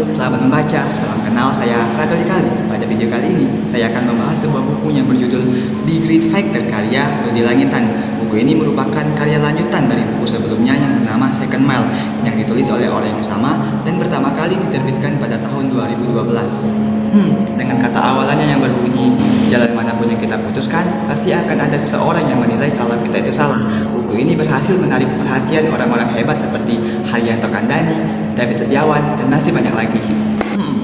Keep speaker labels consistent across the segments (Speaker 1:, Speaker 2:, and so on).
Speaker 1: selamat membaca, salam kenal, saya Radoli Kali. Pada video kali ini, saya akan membahas sebuah buku yang berjudul Be Great Factor karya Rudy Langitan. Buku ini merupakan karya lanjutan dari buku sebelumnya yang bernama Second Mile, yang ditulis oleh orang yang sama dan pertama kali diterbitkan pada tahun 2012. Dengan kata awalannya yang berbunyi, jalan manapun yang kita putuskan, pasti akan ada seseorang yang menilai kalau kita itu salah. Buku ini berhasil menarik perhatian orang-orang hebat seperti Haryanto Kandani, David Setiawan, dan masih banyak lagi.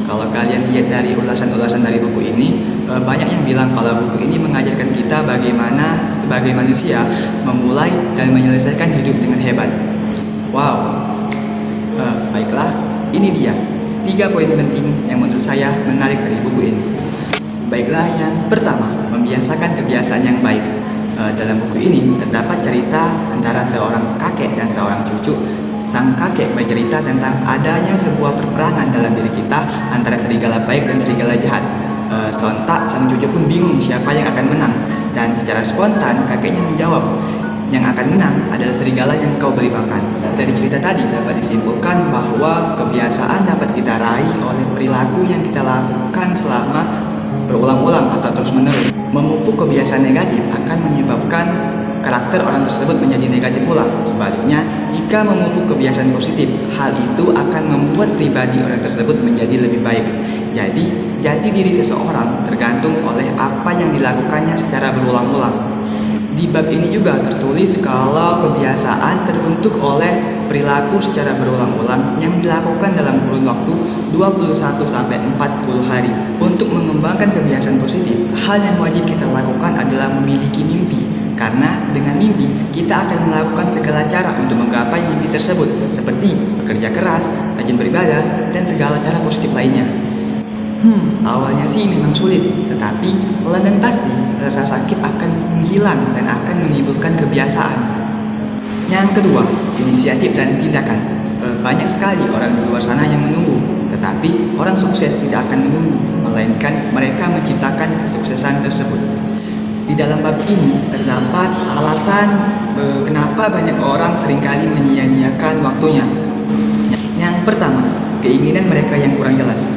Speaker 1: Kalau kalian lihat dari ulasan-ulasan dari buku ini, banyak yang bilang kalau buku ini mengajarkan kita bagaimana sebagai manusia memulai dan menyelesaikan hidup dengan hebat. Wow, baiklah, ini dia 3 poin penting yang menurut saya menarik dari buku ini. Baiklah, yang pertama, membiasakan kebiasaan yang baik. Dalam buku ini terdapat cerita antara seorang kakek dan seorang cucu. Sang kakek bercerita tentang adanya sebuah perperangan dalam diri kita antara serigala baik dan serigala jahat. Sontak sang cucu pun bingung siapa yang akan menang, dan secara spontan kakeknya menjawab, yang akan menang adalah serigala yang kau beri makan. Dari cerita tadi dapat disimpulkan bahwa kebiasaan dapat kita raih oleh perilaku yang kita lakukan selama berulang-ulang atau terus-menerus. Memupuk kebiasaan negatif akan menyebabkan karakter orang tersebut menjadi negatif pula. Sebaliknya, jika memupuk kebiasaan positif, hal itu akan membuat pribadi orang tersebut menjadi lebih baik. Jadi, jati diri seseorang tergantung oleh apa yang dilakukannya secara berulang-ulang. Di bab ini juga tertulis kalau kebiasaan terbentuk oleh perilaku secara berulang-ulang yang dilakukan dalam kurun waktu 21-40 hari. Untuk mengembangkan kebiasaan positif, hal yang wajib kita lakukan adalah memiliki mimpi. Karena dengan mimpi, kita akan melakukan segala cara untuk menggapai mimpi tersebut, seperti bekerja keras, rajin beribadah, dan segala cara positif lainnya. Awalnya sih memang sulit, tetapi pelan dan pasti rasa sakit akan menghilang dan akan menimbulkan kebiasaan. Yang kedua, inisiatif dan tindakan. Banyak sekali orang di luar sana yang menunggu, tetapi orang sukses tidak akan menunggu, melainkan mereka menciptakan kesuksesan tersebut. Di dalam bab ini terdapat alasan kenapa banyak orang seringkali menyia-nyiakan waktunya. Yang pertama, keinginan mereka yang kurang jelas.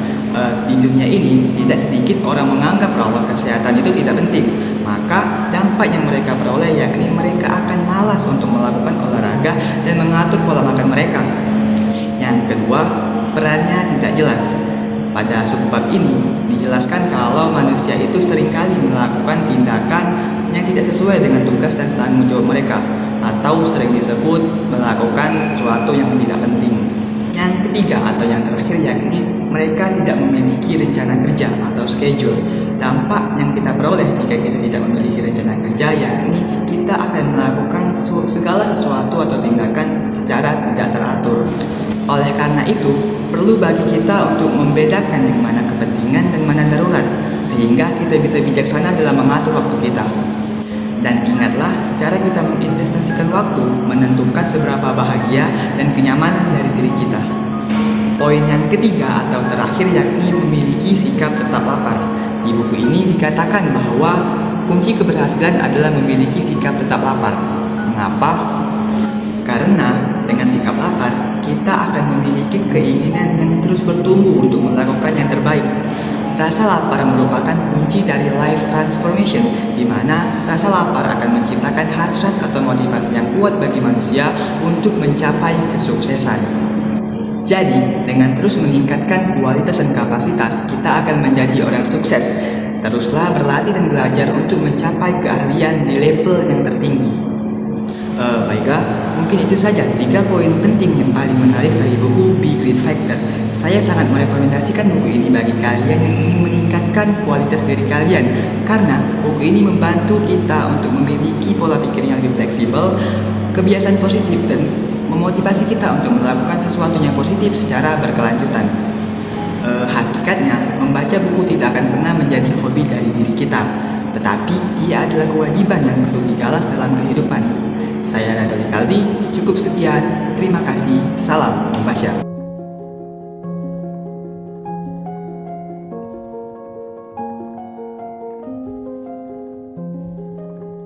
Speaker 1: Di dunia ini tidak sedikit orang menganggap kalau kesehatan itu tidak penting. Maka dampak yang mereka peroleh yakni mereka akan malas untuk melakukan olahraga dan mengatur pola makan mereka. Yang kedua, perannya tidak jelas. Pada subbab ini dijelaskan kalau manusia itu seringkali melakukan tindakan yang tidak sesuai dengan tugas dan tanggung jawab mereka, atau sering disebut melakukan sesuatu yang tidak penting. Yang ketiga atau yang terakhir yakni mereka tidak memiliki rencana kerja atau schedule. Dampak yang kita peroleh jika kita tidak memiliki rencana kerja yakni kita akan melakukan segala sesuatu atau tindakan secara tidak teratur. Oleh karena itu, perlu bagi kita untuk membedakan yang mana kepentingan dan mana darurat, sehingga kita bisa bijaksana dalam mengatur waktu kita. Dan ingatlah, cara kita menginvestasikan waktu menentukan seberapa bahagia dan kenyamanan dari diri kita. Poin yang ketiga atau terakhir yakni memiliki sikap tetap lapar. Di buku ini dikatakan bahwa kunci keberhasilan adalah memiliki sikap tetap lapar. Mengapa? Karena dengan sikap lapar, kita akan memiliki keinginan yang terus bertumbuh untuk melakukan yang terbaik. Rasa lapar merupakan kunci dari life transformation, di mana rasa lapar akan menciptakan hasrat atau motivasi yang kuat bagi manusia untuk mencapai kesuksesan. Jadi, dengan terus meningkatkan kualitas dan kapasitas, kita akan menjadi orang sukses. Teruslah berlatih dan belajar untuk mencapai keahlian di level yang tertinggi. Baiklah, mungkin itu saja 3 poin penting yang paling menarik dari buku Be Great Factor. Saya sangat merekomendasikan buku ini bagi kalian yang ingin meningkatkan kualitas diri kalian, karena buku ini membantu kita untuk memiliki pola pikir yang lebih fleksibel, kebiasaan positif, dan memotivasi kita untuk melakukan sesuatu yang positif secara berkelanjutan. Hakikatnya, membaca buku tidak akan pernah menjadi hobi dari diri kita, tetapi ia adalah kewajiban yang perlu digalas dalam kehidupan. Saya Radoli Kaldi, cukup sekian, terima kasih, salam membaca.